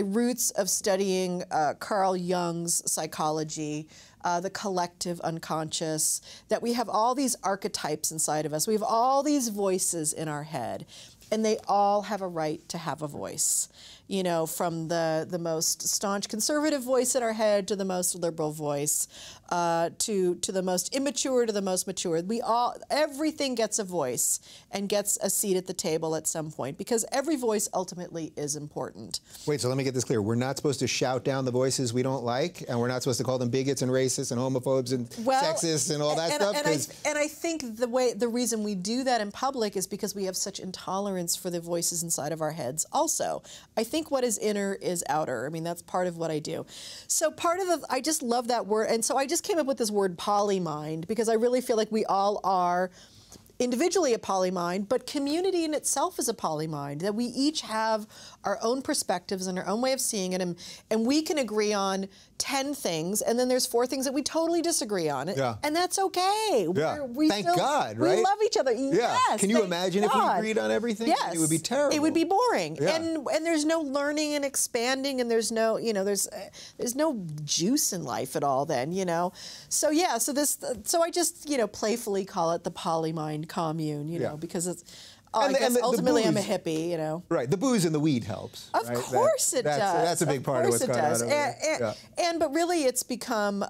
roots of studying Carl Jung's psychology, the collective unconscious, that we have all these archetypes inside of us. We have all these voices in our head, and they all have a right to have a voice. You know, from the most staunch conservative voice in our head to the most liberal voice, to the most immature to the most mature. Everything gets a voice and gets a seat at the table at some point, because every voice ultimately is important. Wait, so let me get this clear. We're not supposed to shout down the voices we don't like, and we're not supposed to call them bigots and racists and homophobes and sexist and all that stuff? And I think the reason we do that in public is because we have such intolerance for the voices inside of our heads also. I think what is inner is outer. I mean, that's part of what I do. So I just love that word. And so I just came up with this word polymind because I really feel like we all are individually a polymind, but community in itself is a polymind, that we each have our own perspectives and our own way of seeing it, and we can agree on 10 things, and then there's 4 things that we totally disagree on, and that's okay. Yeah. Thank God, right? We love each other. Yeah. Yes, can you imagine if we agreed on everything? Yes. It would be terrible. It would be boring. Yeah. And there's no learning and expanding, and there's no, there's no juice in life at all then, So yeah, so I just, playfully call it the polymind commune, because it's, I guess ultimately I'm a hippie, Right, the booze and the weed helps. Of course it does. That's a big part of what's going on over there. But really it's become,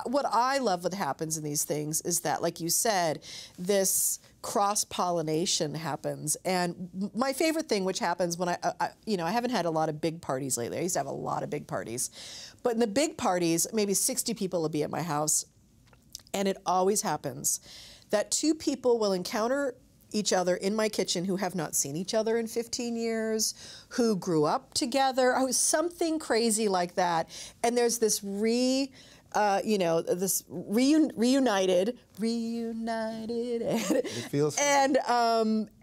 what I love what happens in these things is that, like you said, this cross-pollination happens. And my favorite thing, which happens when I haven't had a lot of big parties lately. I used to have a lot of big parties. But in the big parties, maybe 60 people will be at my house. And it always happens that 2 people will encounter each other in my kitchen who have not seen each other in 15 years, who grew up together, something crazy like that. And there's this reunited, It feels and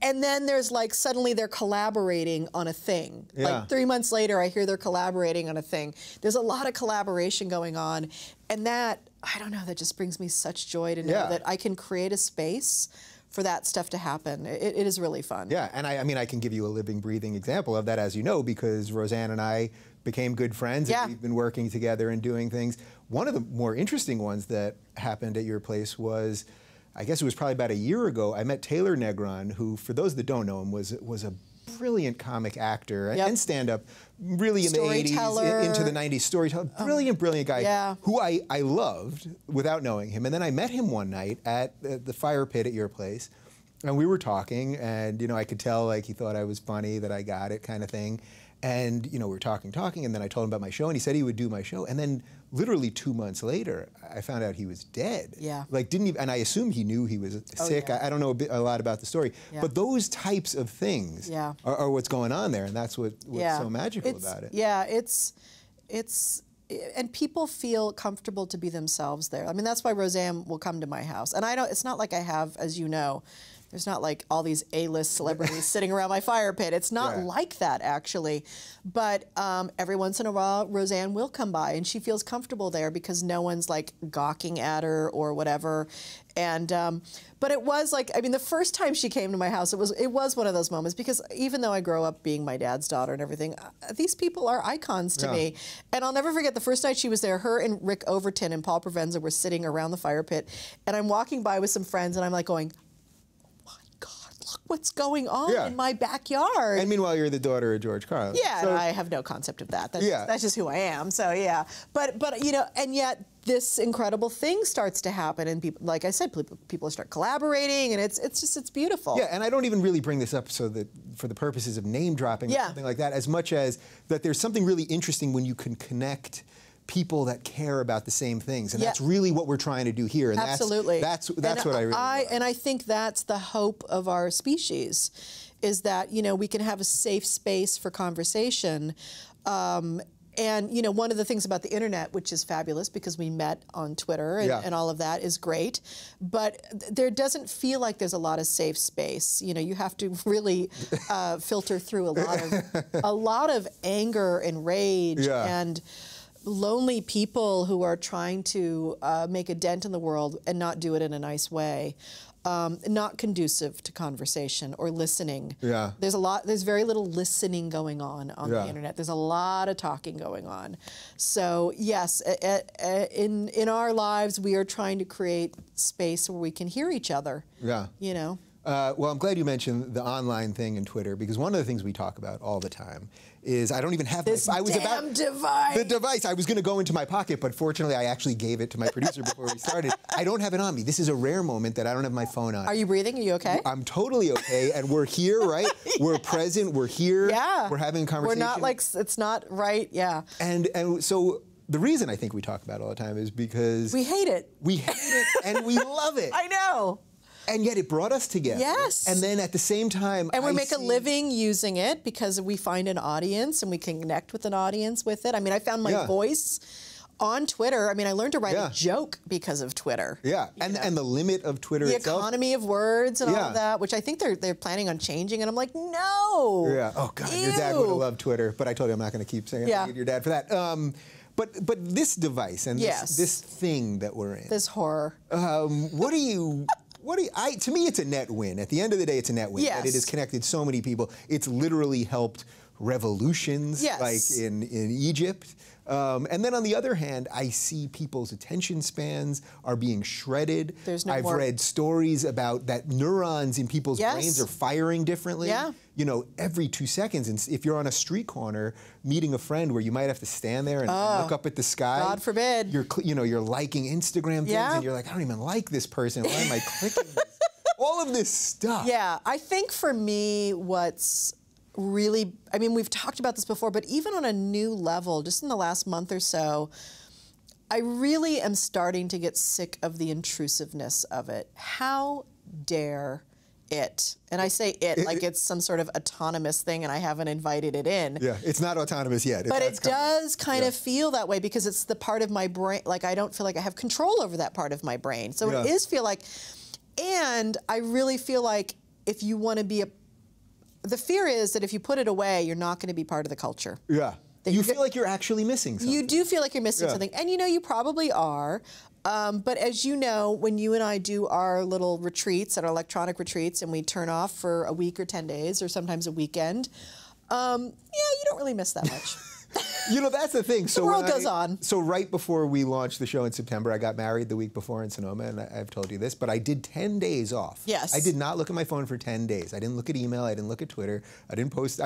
then there's like suddenly they're collaborating on a thing. Yeah. Like 3 months later, I hear they're collaborating on a thing. There's a lot of collaboration going on, and that, I don't know, that just brings me such joy to know that I can create a space for that stuff to happen. It is really fun. Yeah, and I mean, I can give you a living, breathing example of that, as you know, because Roseanne and I became good friends, and we've been working together and doing things. One of the more interesting ones that happened at your place was, I guess it was probably about a year ago, I met Taylor Negron, who, for those that don't know him, was a brilliant comic actor and stand-up, really in the 80s, into the 90s, storyteller, brilliant guy, who I loved without knowing him. And then I met him one night at the fire pit at your place, and we were talking, and I could tell like he thought I was funny, that I got it kind of thing. And we were talking, and then I told him about my show, and he said he would do my show. And then literally 2 months later, I found out he was dead. Yeah. Like, and I assumed he knew he was sick. I don't know a lot about the story. Yeah. But those types of things are what's going on there, and that's what's so magical about it. Yeah, and people feel comfortable to be themselves there. I mean, that's why Roseanne will come to my house. And it's not like I have, as you know, There's not like all these A-list celebrities sitting around my fire pit. It's not like that, actually. But every once in a while, Roseanne will come by, and she feels comfortable there because no one's like gawking at her or whatever. And but it was like, I mean, the first time she came to my house, it was one of those moments, because even though I grow up being my dad's daughter and everything, these people are icons to me. And I'll never forget the first night she was there. Her and Rick Overton and Paul Provenza were sitting around the fire pit, and I'm walking by with some friends, and I'm like going, look what's going on in my backyard. And meanwhile, you're the daughter of George Carlin. Yeah, so, and I have no concept of that. That's just who I am. So yeah, but you know, and yet this incredible thing starts to happen, and people, like I said, people start collaborating, and it's beautiful. Yeah, and I don't even really bring this up so that for the purposes of name dropping or something like that, as much as that there's something really interesting when you can connect people that care about the same things, and that's really what we're trying to do here. And absolutely, that's what I really love. And I think that's the hope of our species, is that, you know, we can have a safe space for conversation. And you know, one of the things about the internet, which is fabulous because we met on Twitter and all of that, is great, but there doesn't feel like there's a lot of safe space. You know, you have to really filter through a lot of anger and rage and lonely people who are trying to make a dent in the world and not do it in a nice way. Not conducive to conversation or listening. Yeah. There's very little listening going on the internet. There's a lot of talking going on. So yes, in our lives, we are trying to create space where we can hear each other. Yeah. You know? Well, I'm glad you mentioned the online thing and Twitter, because one of the things we talk about all the time is I don't even have this my... device. The device. I was going to go into my pocket, but fortunately I actually gave it to my producer before we started. I don't have it on me. This is a rare moment that I don't have my phone on. Are you breathing? Are you okay? I'm totally okay, and we're here, right? We're present. We're here. Yeah. We're having a conversation. We're not like, it's not right. Yeah. And so the reason I think we talk about it all the time is because... we hate it. We hate it, and we love it. I know. And yet it brought us together. Yes. And then at the same time, and we make a living using it because we find an audience and we can connect with an audience with it. I mean, I found my voice on Twitter. I mean, I learned to write a joke because of Twitter. Yeah, and the limit of Twitter itself. The economy of words and all of that, which I think they're planning on changing. And I'm like, no. Yeah. Oh God, your dad would have loved Twitter, but I told you I'm not going to keep saying I need your dad for that. But this device and this thing that we're in. This horror. To me, it's a net win. At the end of the day, it's a net win. Yes. That it has connected so many people. It's literally helped revolutions, like in Egypt. And then on the other hand, I see people's attention spans are being shredded. I've read stories about that neurons in people's brains are firing differently. Yeah. You know, every 2 seconds. And if you're on a street corner meeting a friend where you might have to stand there and look up at the sky. God forbid. You're liking Instagram things and you're like, I don't even like this person. Why am I clicking this? All of this stuff. Yeah, I think for me, what's really, I mean, we've talked about this before, but even on a new level, just in the last month or so, I really am starting to get sick of the intrusiveness of it. How dare it? And I say it like it's some sort of autonomous thing and I haven't invited it in. Yeah, it's not autonomous yet. But it does kind of feel that way because it's the part of my brain, like I don't feel like I have control over that part of my brain. So it is feel like, and I really feel like if you want to be the fear is that if you put it away, you're not going to be part of the culture. Yeah. You feel like you're actually missing something. You do feel like you're missing something. And you know, you probably are. But as you know, when you and I do our little retreats, our electronic retreats, and we turn off for a week or 10 days or sometimes a weekend, yeah, you don't really miss that much. You know, that's the thing. So the world goes on. So right before we launched the show in September, I got married the week before in Sonoma, and I've told you this, but I did 10 days off. Yes. I did not look at my phone for 10 days. I didn't look at email. I didn't look at Twitter. I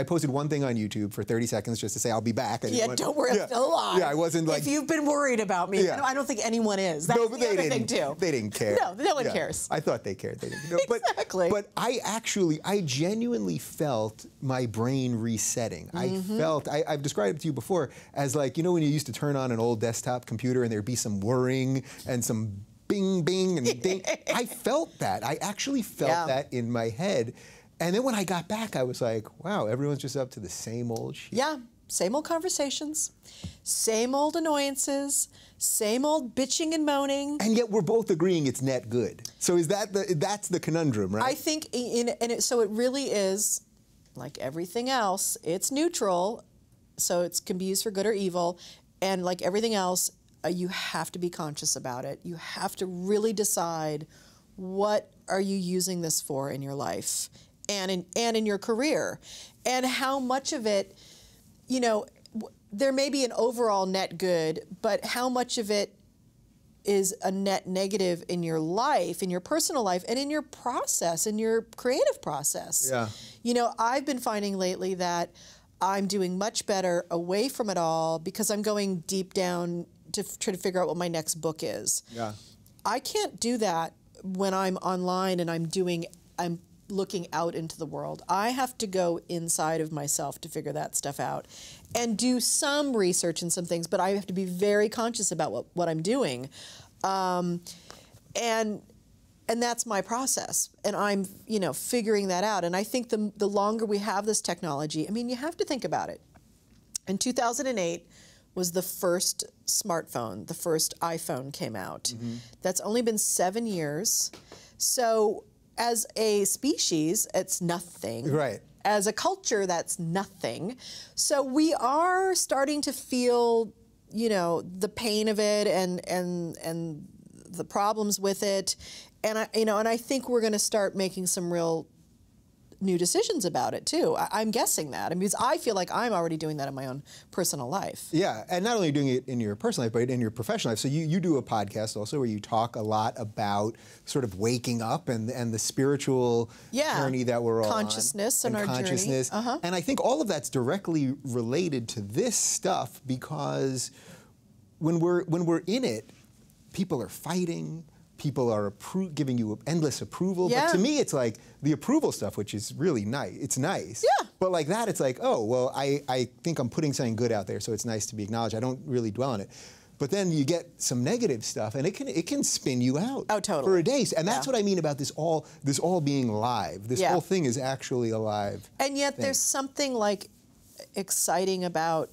posted one thing on YouTube for 30 seconds just to say I'll be back. Don't worry, I'm still alive. Yeah, I wasn't like... If you've been worried about me, I don't think anyone is. That's the other thing, too. They didn't care. No one cares. I thought they cared. They didn't. No, exactly. But I genuinely felt my brain resetting. I felt, I've described it to you before as like, you know, when you used to turn on an old desktop computer and there'd be some whirring and some bing, bing, and ding. I felt that. I actually felt that in my head. And then when I got back, I was like, wow, everyone's just up to the same old shit. Yeah. same old conversations, same old annoyances, same old bitching and moaning. And yet we're both agreeing it's net good. So is that that's the conundrum, right? I think, so it really is, like everything else, it's neutral, so it can be used for good or evil, and like everything else, you have to be conscious about it. You have to really decide, what are you using this for in your life and in your career, and how much of it, you know, there may be an overall net good, but how much of it is a net negative in your life, in your personal life, and in your process, in your creative process. Yeah. You know, I've been finding lately that I'm doing much better away from it all because I'm going deep down to try to figure out what my next book is. Yeah. I can't do that when I'm online and I'm looking out into the world. I have to go inside of myself to figure that stuff out and do some research and some things, but I have to be very conscious about what I'm doing. And that's my process. And I'm, you know, figuring that out. And I think the longer we have this technology, I mean, you have to think about it. In 2008 was the first smartphone, the first iPhone came out. Mm-hmm. That's only been 7 years. So as a species, it's nothing. Right. As a culture, that's nothing. So we are starting to feel, you know, the pain of it and the problems with it. And I think we're going to start making some real new decisions about it too. I'm guessing that. I mean, because I feel like I'm already doing that in my own personal life. Yeah, and not only doing it in your personal life, but in your professional life. So you do a podcast also where you talk a lot about sort of waking up and the spiritual journey that we're all on. Consciousness and our consciousness. journey. Uh-huh. And I think all of that's directly related to this stuff because when we're in it, people are fighting. People are giving you endless approval. Yeah. But to me, it's like the approval stuff, which is really nice. It's nice. Yeah. But like that, it's like, oh, well, I think I'm putting something good out there, so it's nice to be acknowledged. I don't really dwell on it. But then you get some negative stuff, and it can spin you out for a day. And that's what I mean about this all being live. This whole thing is actually alive. And yet there's something like exciting about,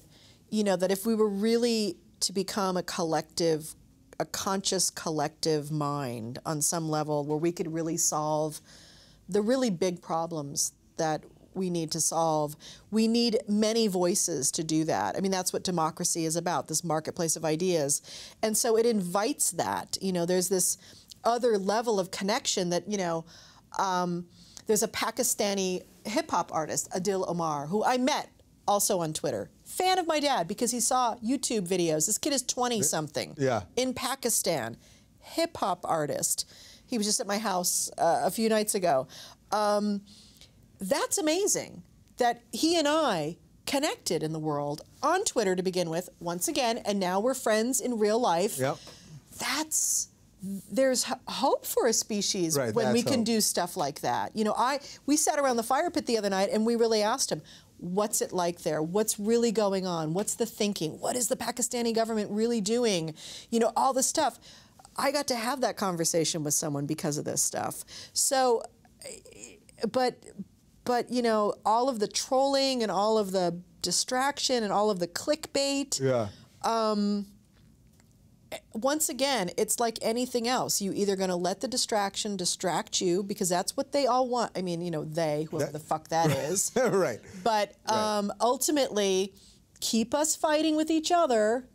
you know, that if we were really to become a collective, a conscious collective mind on some level where we could really solve the really big problems that we need to solve. We need many voices to do that. I mean, that's what democracy is about, this marketplace of ideas. And so it invites that. You know, there's this other level of connection that, you know, there's a Pakistani hip-hop artist, Adil Omar, who I met also on Twitter. Fan of my dad because he saw YouTube videos. This kid is 20-something in Pakistan, hip-hop artist. He was just at my house a few nights ago. That's amazing that he and I connected in the world on Twitter to begin with, once again, and now we're friends in real life. Yep. There's hope for a species when we can do stuff like that. You know, we sat around the fire pit the other night and we really asked him, what's it like there? What's really going on? What's the thinking? What is the Pakistani government really doing? You know, all this stuff. I got to have that conversation with someone because of this stuff. So, but you know, all of the trolling and all of the distraction and all of the clickbait. Once again, it's like anything else. You either going to let the distraction distract you because that's what they all want. I mean, you know, whoever the fuck that is. Right. But ultimately, keep us fighting with each other,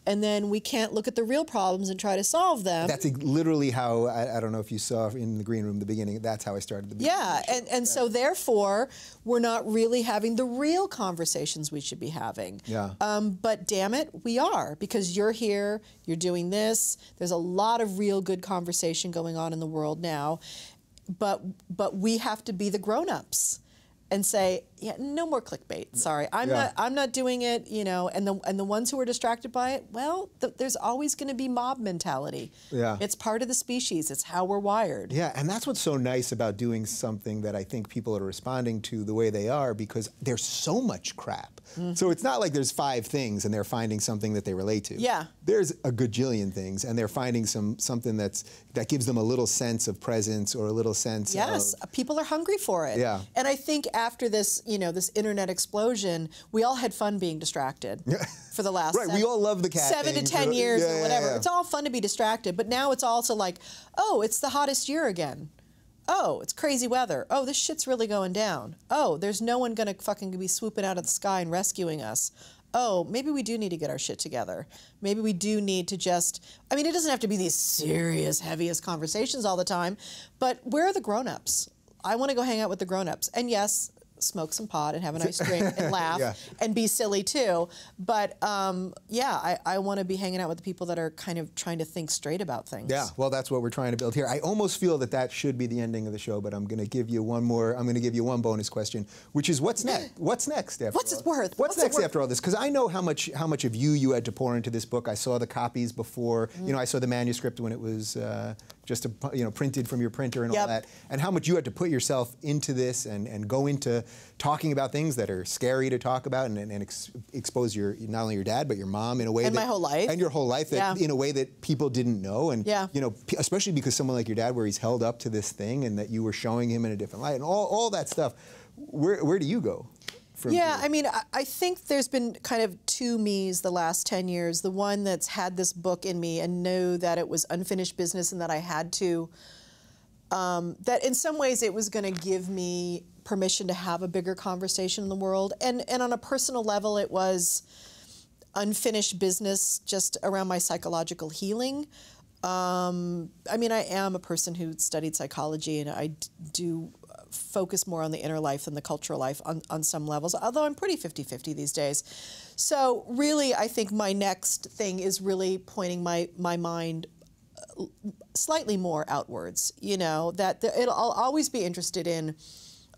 and then we can't look at the real problems and try to solve them. That's literally how, I don't know if you saw in the green room at the beginning, that's how I started the beginning. Yeah, and so therefore, we're not really having the real conversations we should be having. Yeah. But damn it, we are, because you're here, you're doing this, there's a lot of real good conversation going on in the world now, but we have to be the grown-ups and say, yeah, no more clickbait. Sorry, I'm not doing it. You know, and the ones who are distracted by it, well, there's always going to be mob mentality. Yeah, it's part of the species. It's how we're wired. Yeah, and that's what's so nice about doing something that I think people are responding to the way they are, because there's so much crap. Mm-hmm. So it's not like there's 5 things and they're finding something that they relate to. Yeah, there's a gajillion things, and they're finding something that gives them a little sense of presence or a little sense. Yes, people are hungry for it. Yeah, and I think after this, you know, this internet explosion, we all had fun being distracted for the last we all love the cat 7 to 10 years or whatever. It's all fun to be distracted, but now it's also like, oh, it's the hottest year again. Oh, it's crazy weather. Oh, this shit's really going down. Oh, there's no one gonna fucking be swooping out of the sky and rescuing us. Oh, maybe we do need to get our shit together. Maybe we do need to just, I mean, it doesn't have to be these serious, heaviest conversations all the time, but where are the grown-ups? I want to go hang out with the grown-ups. And yes, smoke some pot and have a nice drink and laugh and be silly too. But yeah, I want to be hanging out with the people that are kind of trying to think straight about things. Yeah, well, that's what we're trying to build here. I almost feel that that should be the ending of the show, but I'm going to give you one more. I'm going to give you one bonus question, which is what's next? What's next after What's it worth? What's next after all this? Because I know how much of you had to pour into this book. I saw the copies before. You know, I saw the manuscript when it was just printed from your printer and all that, and how much you had to put yourself into this and go into talking about things that are scary to talk about and expose not only your dad but your mom in a way and my whole life and your whole life that in a way that people didn't know, and you know, especially because someone like your dad, where he's held up to this thing and that you were showing him in a different light and all that stuff. Where do you go? Yeah, I mean, I think there's been kind of two me's the last 10 years. The one that's had this book in me and know that it was unfinished business and that I had to, that in some ways it was going to give me permission to have a bigger conversation in the world. And on a personal level, it was unfinished business just around my psychological healing. I mean, I am a person who studied psychology, and I do focus more on the inner life than the cultural life on some levels, although I'm pretty 50-50 these days. So really, I think my next thing is really pointing my mind slightly more outwards, you know, that I'll always be interested in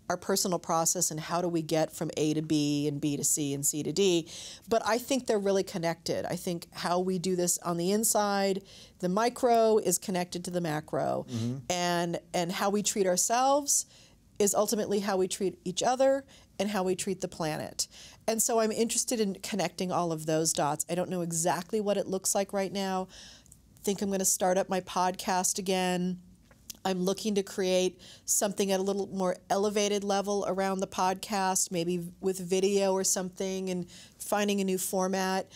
our personal process and how do we get from A to B and B to C and C to D. But I think they're really connected. I think how we do this on the inside, the micro is connected to the macro, and how we treat ourselves is ultimately how we treat each other and how we treat the planet. And so I'm interested in connecting all of those dots. I don't know exactly what it looks like right now. I think I'm going to start up my podcast again. I'm looking to create something at a little more elevated level around the podcast, maybe with video or something, and finding a new format.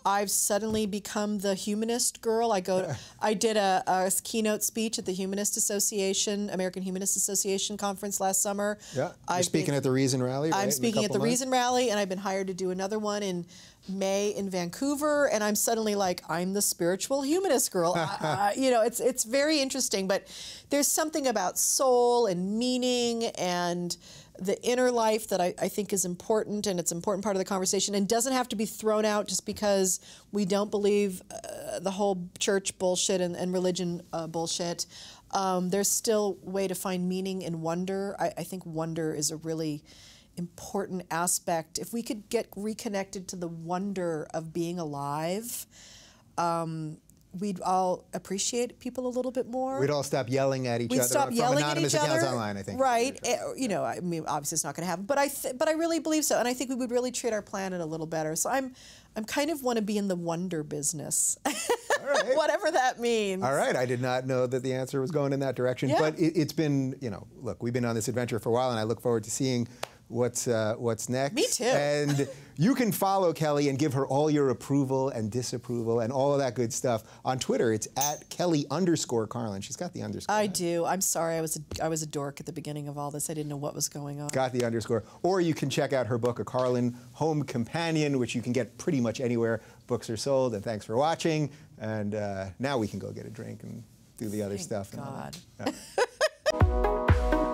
I've suddenly become the humanist girl. I did a keynote speech at the Humanist Association, American Humanist Association conference last summer. Yeah, you're speaking at the Reason Rally, right? I'm speaking at the Reason Rally, and I've been hired to do another one in May in Vancouver, and I'm suddenly like, I'm the spiritual humanist girl. You know, it's very interesting, but there's something about soul and meaning and the inner life that I think is important, and it's an important part of the conversation, and doesn't have to be thrown out just because we don't believe the whole church bullshit and religion bullshit. There's still a way to find meaning in wonder. I think wonder is a really important aspect. If we could get reconnected to the wonder of being alive, we'd all appreciate people a little bit more. We'd all stop yelling at each other from anonymous accounts online, I think. Right. You know, I mean, obviously it's not going to happen, but I really believe so, and I think we would really treat our planet a little better. So I'm kind of want to be in the wonder business. All right. Whatever that means. All right. I did not know that the answer was going in that direction, but it's been, you know, look, we've been on this adventure for a while, and I look forward to seeing what's next. Me too. And you can follow Kelly and give her all your approval and disapproval and all of that good stuff on Twitter. It's at Kelly_Carlin. She's got the underscore. I do. I'm sorry. I was a dork at the beginning of all this. I didn't know what was going on. Got the underscore. Or you can check out her book, A Carlin Home Companion, which you can get pretty much anywhere books are sold. And thanks for watching. And now we can go get a drink and do the other stuff. God. Yeah.